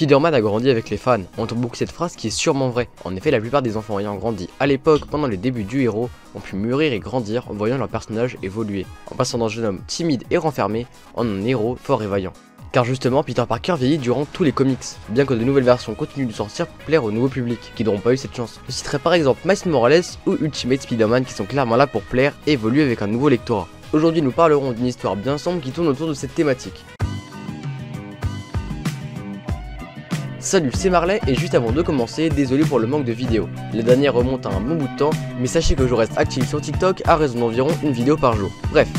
Spider-Man a grandi avec les fans. On entend beaucoup cette phrase qui est sûrement vraie. En effet, la plupart des enfants ayant grandi à l'époque pendant les débuts du héros ont pu mûrir et grandir en voyant leur personnage évoluer, en passant d'un jeune homme timide et renfermé en un héros fort et vaillant. Car justement, Peter Parker vieillit durant tous les comics, bien que de nouvelles versions continuent de sortir pour plaire au nouveau public, qui n'auront pas eu cette chance. Je citerai par exemple Miles Morales ou Ultimate Spider-Man qui sont clairement là pour plaire et évoluer avec un nouveau lectorat. Aujourd'hui, nous parlerons d'une histoire bien sombre qui tourne autour de cette thématique. Salut, c'est Marley et juste avant de commencer, désolé pour le manque de vidéos. La dernière remonte à un bon bout de temps, mais sachez que je reste actif sur TikTok à raison d'environ une vidéo par jour. Bref,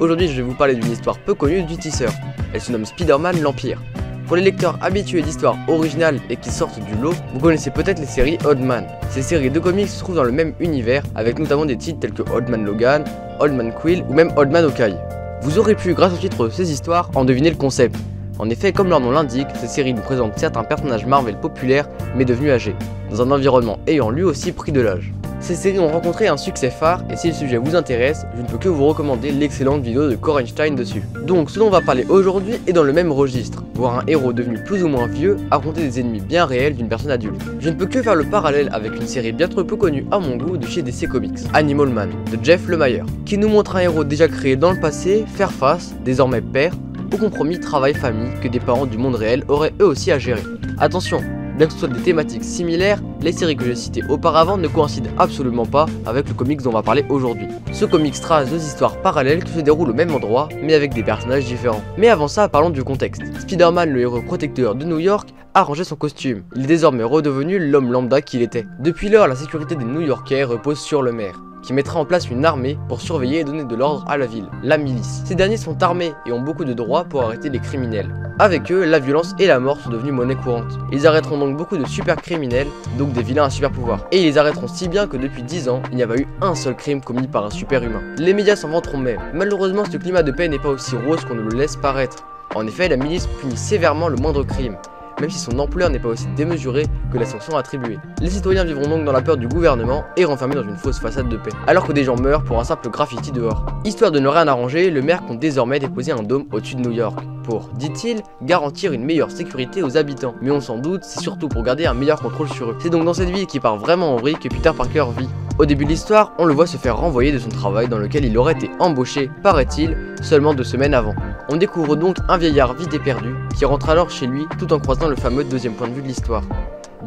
aujourd'hui je vais vous parler d'une histoire peu connue du tisseur. Elle se nomme Spider-Man l'Empire. Pour les lecteurs habitués d'histoires originales et qui sortent du lot, vous connaissez peut-être les séries Old Man. Ces séries de comics se trouvent dans le même univers, avec notamment des titres tels que Old Man Logan, Old Man Quill ou même Old Man Hawkeye. Vous aurez pu, grâce au titre de ces histoires, en deviner le concept. En effet, comme leur nom l'indique, ces séries nous présentent certains personnages Marvel populaires, mais devenus âgés, dans un environnement ayant lui aussi pris de l'âge. Ces séries ont rencontré un succès phare, et si le sujet vous intéresse, je ne peux que vous recommander l'excellente vidéo de Core Einstein dessus. Donc ce dont on va parler aujourd'hui est dans le même registre, voir un héros devenu plus ou moins vieux affronter des ennemis bien réels d'une personne adulte. Je ne peux que faire le parallèle avec une série bien trop peu connue à mon goût de chez DC Comics, Animal Man, de Jeff Lemire, qui nous montre un héros déjà créé dans le passé, faire face, désormais père, au compromis travail-famille que des parents du monde réel auraient eux aussi à gérer. Attention, bien que ce soit des thématiques similaires, les séries que j'ai citées auparavant ne coïncident absolument pas avec le comics dont on va parler aujourd'hui. Ce comics trace deux histoires parallèles qui se déroulent au même endroit, mais avec des personnages différents. Mais avant ça, parlons du contexte. Spider-Man, le héros protecteur de New York, a rangé son costume. Il est désormais redevenu l'homme lambda qu'il était. Depuis lors, la sécurité des New-Yorkais repose sur le maire, qui mettra en place une armée pour surveiller et donner de l'ordre à la ville, la milice. Ces derniers sont armés et ont beaucoup de droits pour arrêter les criminels. Avec eux, la violence et la mort sont devenues monnaie courante. Ils arrêteront donc beaucoup de super criminels, donc des vilains à super pouvoir. Et ils les arrêteront si bien que depuis 10 ans, il n'y a pas eu un seul crime commis par un super humain. Les médias s'en vanteront même. Malheureusement, ce climat de paix n'est pas aussi rose qu'on ne le laisse paraître. En effet, la milice punit sévèrement le moindre crime, même si son ampleur n'est pas aussi démesurée que la sanction attribuée. Les citoyens vivront donc dans la peur du gouvernement et renfermés dans une fausse façade de paix, alors que des gens meurent pour un simple graffiti dehors. Histoire de ne rien arranger, le maire compte désormais déposer un dôme au-dessus de New York, pour, dit-il, garantir une meilleure sécurité aux habitants. Mais on s'en doute, c'est surtout pour garder un meilleur contrôle sur eux. C'est donc dans cette ville qui part vraiment en vrille que Peter Parker vit. Au début de l'histoire, on le voit se faire renvoyer de son travail dans lequel il aurait été embauché, paraît-il, seulement 2 semaines avant. On découvre donc un vieillard vide et perdu, qui rentre alors chez lui tout en croisant le fameux deuxième point de vue de l'histoire.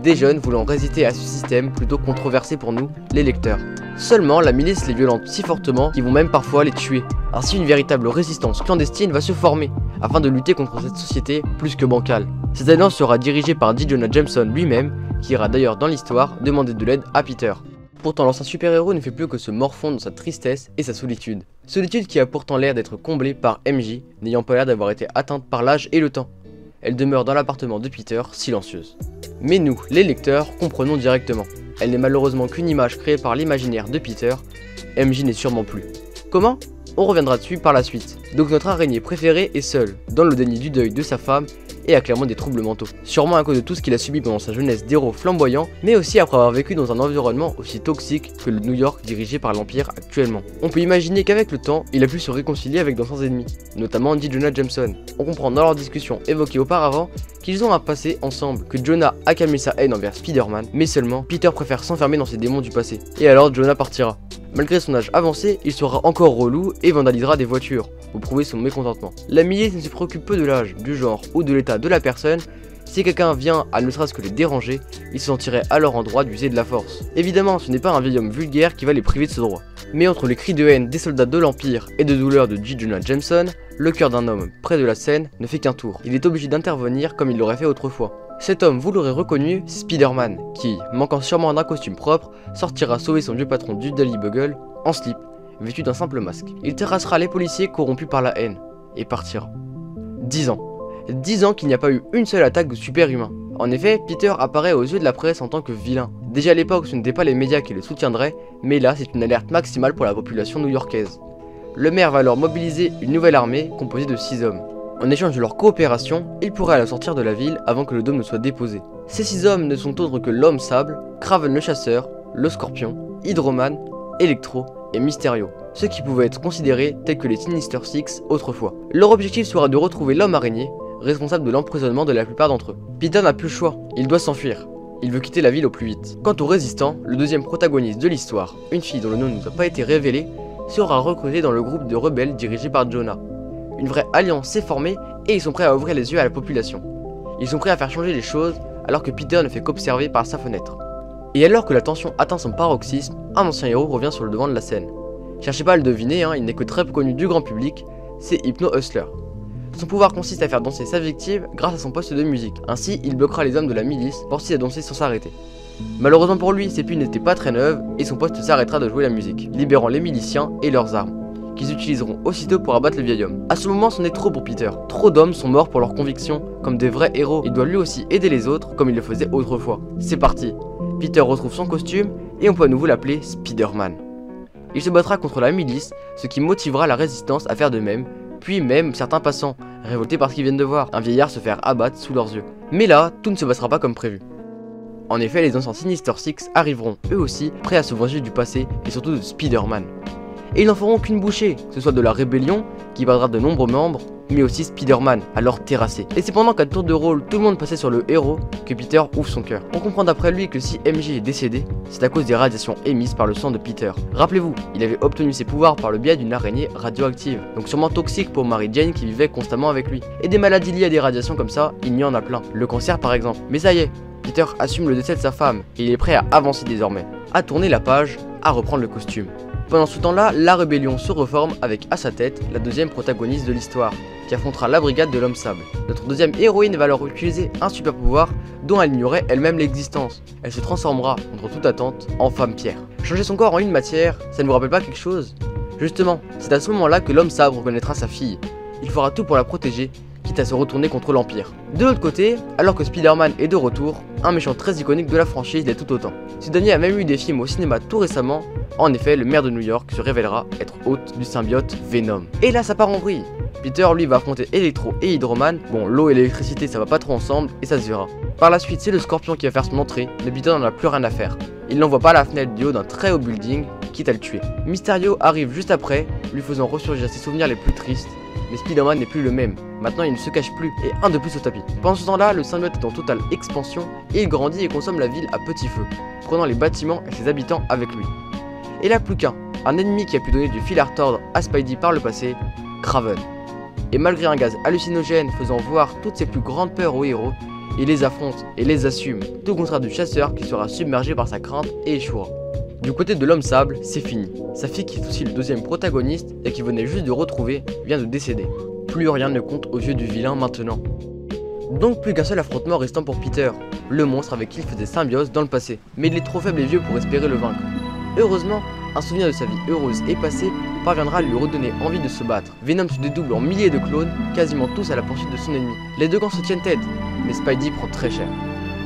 Des jeunes voulant résister à ce système plutôt controversé pour nous, les lecteurs. Seulement, la milice les violente si fortement qu'ils vont même parfois les tuer. Ainsi, une véritable résistance clandestine va se former, afin de lutter contre cette société plus que bancale. Cette alliance sera dirigée par J. Jonah Jameson lui-même, qui ira d'ailleurs dans l'histoire demander de l'aide à Peter. Pourtant, l'ancien super-héros ne fait plus que se morfondre dans sa tristesse et sa solitude. Solitude qui a pourtant l'air d'être comblée par MJ, n'ayant pas l'air d'avoir été atteinte par l'âge et le temps. Elle demeure dans l'appartement de Peter, silencieuse. Mais nous, les lecteurs, comprenons directement. Elle n'est malheureusement qu'une image créée par l'imaginaire de Peter. MJ n'est sûrement plus. Comment ? On reviendra dessus par la suite. Donc notre araignée préférée est seule, dans le déni du deuil de sa femme, et a clairement des troubles mentaux. Sûrement à cause de tout ce qu'il a subi pendant sa jeunesse d'héros flamboyant, mais aussi après avoir vécu dans un environnement aussi toxique que le New York dirigé par l'Empire actuellement. On peut imaginer qu'avec le temps, il a pu se réconcilier avec d'anciens ennemis, notamment J. Jonah Jameson. On comprend dans leur discussion évoquée auparavant qu'ils ont un passé ensemble, que Jonah a calmé sa haine envers Spider-Man, mais seulement Peter préfère s'enfermer dans ses démons du passé. Et alors Jonah partira. Malgré son âge avancé, il sera encore relou et vandalisera des voitures, pour prouver son mécontentement. La milice ne se préoccupe peu de l'âge, du genre ou de l'état de la personne. Si quelqu'un vient à ne serait-ce que les déranger, il se sentirait alors en droit d'user de la force. Évidemment, ce n'est pas un vieil homme vulgaire qui va les priver de ce droit. Mais entre les cris de haine des soldats de l'Empire et de douleur de J. Jonah Jameson, le cœur d'un homme près de la scène ne fait qu'un tour. Il est obligé d'intervenir comme il l'aurait fait autrefois. Cet homme, vous l'aurez reconnu, c'est Spider-Man, qui, manquant sûrement d'un costume propre, sortira sauver son vieux patron du Daily Bugle, en slip, vêtu d'un simple masque. Il terrassera les policiers corrompus par la haine, et partira. 10 ans. 10 ans qu'il n'y a pas eu une seule attaque de super-humain. En effet, Peter apparaît aux yeux de la presse en tant que vilain. Déjà à l'époque, ce n'étaient pas les médias qui le soutiendraient, mais là, c'est une alerte maximale pour la population new-yorkaise. Le maire va alors mobiliser une nouvelle armée composée de 6 hommes. En échange de leur coopération, ils pourraient la sortir de la ville avant que le dôme ne soit déposé. Ces 6 hommes ne sont autres que l'Homme Sable, Kraven le Chasseur, le Scorpion, Hydro-Man, Electro et Mysterio, ceux qui pouvaient être considérés tels que les Sinister Six autrefois. Leur objectif sera de retrouver l'Homme Araignée, responsable de l'emprisonnement de la plupart d'entre eux. Peter n'a plus le choix, il doit s'enfuir. Il veut quitter la ville au plus vite. Quant au résistant, le deuxième protagoniste de l'histoire, une fille dont le nom ne nous a pas été révélé, sera recrutée dans le groupe de rebelles dirigé par Jonah. Une vraie alliance s'est formée et ils sont prêts à ouvrir les yeux à la population. Ils sont prêts à faire changer les choses alors que Peter ne fait qu'observer par sa fenêtre. Et alors que la tension atteint son paroxysme, un ancien héros revient sur le devant de la scène. Cherchez pas à le deviner, il n'est que très peu connu du grand public, c'est Hypno Hustler. Son pouvoir consiste à faire danser sa victime grâce à son poste de musique. Ainsi, il bloquera les hommes de la milice forcés à danser sans s'arrêter. Malheureusement pour lui, ses pulls n'étaient pas très neuves et son poste s'arrêtera de jouer la musique, libérant les miliciens et leurs armes, qu'ils utiliseront aussitôt pour abattre le vieil homme. À ce moment, c'en est trop pour Peter. Trop d'hommes sont morts pour leurs convictions, comme des vrais héros. Il doit lui aussi aider les autres, comme il le faisait autrefois. C'est parti. Peter retrouve son costume et on peut à nouveau l'appeler Spider-Man. Il se battra contre la milice, ce qui motivera la résistance à faire de même, puis même certains passants, révoltés par ce qu'ils viennent de voir, un vieillard se faire abattre sous leurs yeux. Mais là, tout ne se passera pas comme prévu. En effet, les anciens Sinister Six arriveront eux aussi, prêts à se venger du passé et surtout de Spider-Man. Et ils n'en feront qu'une bouchée, que ce soit de la rébellion, qui perdra de nombreux membres, mais aussi Spider-Man, alors terrassé. Et c'est pendant qu'à tour de rôle, tout le monde passait sur le héros, que Peter ouvre son cœur. On comprend d'après lui que si MJ est décédé, c'est à cause des radiations émises par le sang de Peter. Rappelez-vous, il avait obtenu ses pouvoirs par le biais d'une araignée radioactive, donc sûrement toxique pour Mary Jane qui vivait constamment avec lui. Et des maladies liées à des radiations comme ça, il y en a plein. Le cancer par exemple. Mais ça y est, Peter assume le décès de sa femme, et il est prêt à avancer désormais, à tourner la page, à reprendre le costume. Pendant ce temps-là, la rébellion se reforme avec à sa tête la deuxième protagoniste de l'histoire, qui affrontera la brigade de l'homme sable. Notre deuxième héroïne va alors utiliser un super pouvoir dont elle ignorait elle-même l'existence. Elle se transformera, contre toute attente, en femme pierre. Changer son corps en une matière, ça ne vous rappelle pas quelque chose? Justement, c'est à ce moment-là que l'homme sabre reconnaîtra sa fille. Il fera tout pour la protéger, quitte à se retourner contre l'Empire. De l'autre côté, alors que Spider-Man est de retour, un méchant très iconique de la franchise l'est tout autant. Ce dernier a même eu des films au cinéma tout récemment. En effet, le maire de New York se révélera être hôte du symbiote Venom. Et là, ça part en vrille. Peter, lui, va affronter Electro et Hydro-Man. Bon, l'eau et l'électricité, ça va pas trop ensemble, et ça se verra. Par la suite, c'est le Scorpion qui va faire son entrée, mais Peter n'en a plus rien à faire. Il l'envoie pas à la fenêtre du haut d'un très haut building, quitte à le tuer. Mysterio arrive juste après, lui faisant ressurgir ses souvenirs les plus tristes. Mais Spider-Man n'est plus le même. Maintenant, il ne se cache plus, et un de plus au tapis. Pendant ce temps-là, le symbiote est en totale expansion, et il grandit et consomme la ville à petit feu, prenant les bâtiments et ses habitants avec lui. Et là, plus qu'un, un ennemi qui a pu donner du fil à retordre à Spidey par le passé, Kraven. Et malgré un gaz hallucinogène faisant voir toutes ses plus grandes peurs aux héros, il les affronte et les assume, tout au contraire du chasseur qui sera submergé par sa crainte et échouera. Du côté de l'homme sable, c'est fini. Sa fille qui est aussi le deuxième protagoniste et qui venait juste de retrouver, vient de décéder. Plus rien ne compte aux yeux du vilain maintenant. Donc plus qu'un seul affrontement restant pour Peter, le monstre avec qui il faisait symbiose dans le passé. Mais il est trop faible et vieux pour espérer le vaincre. Heureusement, un souvenir de sa vie heureuse et passée parviendra à lui redonner envie de se battre. Venom se dédouble en milliers de clones, quasiment tous à la poursuite de son ennemi. Les deux camps se tiennent tête, mais Spidey prend très cher.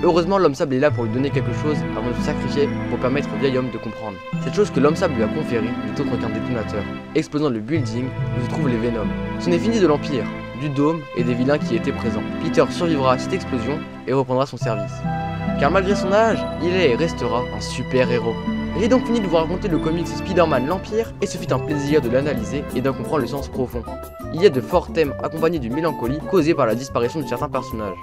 Heureusement, l'homme sable est là pour lui donner quelque chose avant de se sacrifier pour permettre au vieil homme de comprendre. Cette chose que l'homme sable lui a conférée n'est autre qu'un détonateur. Explosant le building où se trouvent les Venom. Ce n'est fini de l'Empire, du dôme et des vilains qui étaient présents. Peter survivra à cette explosion et reprendra son service. Car malgré son âge, il est et restera un super héros. J'ai donc fini de vous raconter le comics Spider-Man l'Empire et ce fut un plaisir de l'analyser et d'en comprendre le sens profond. Il y a de forts thèmes accompagnés d'une mélancolie causée par la disparition de certains personnages.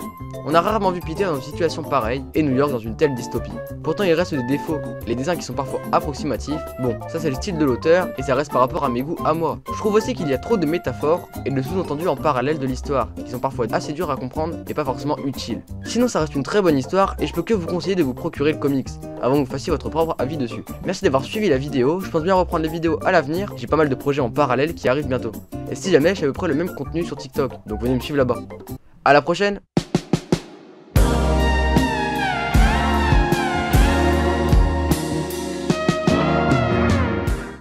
On a rarement vu Peter dans une situation pareille et New York dans une telle dystopie. Pourtant il reste des défauts, les dessins qui sont parfois approximatifs. Bon, ça c'est le style de l'auteur et ça reste par rapport à mes goûts à moi. Je trouve aussi qu'il y a trop de métaphores et de sous-entendus en parallèle de l'histoire, qui sont parfois assez durs à comprendre et pas forcément utiles. Sinon ça reste une très bonne histoire et je peux que vous conseiller de vous procurer le comics, avant que vous fassiez votre propre avis dessus. Merci d'avoir suivi la vidéo, je pense bien reprendre les vidéos à l'avenir, j'ai pas mal de projets en parallèle qui arrivent bientôt. Et si jamais, j'ai à peu près le même contenu sur TikTok, donc venez me suivre là-bas. À la prochaine!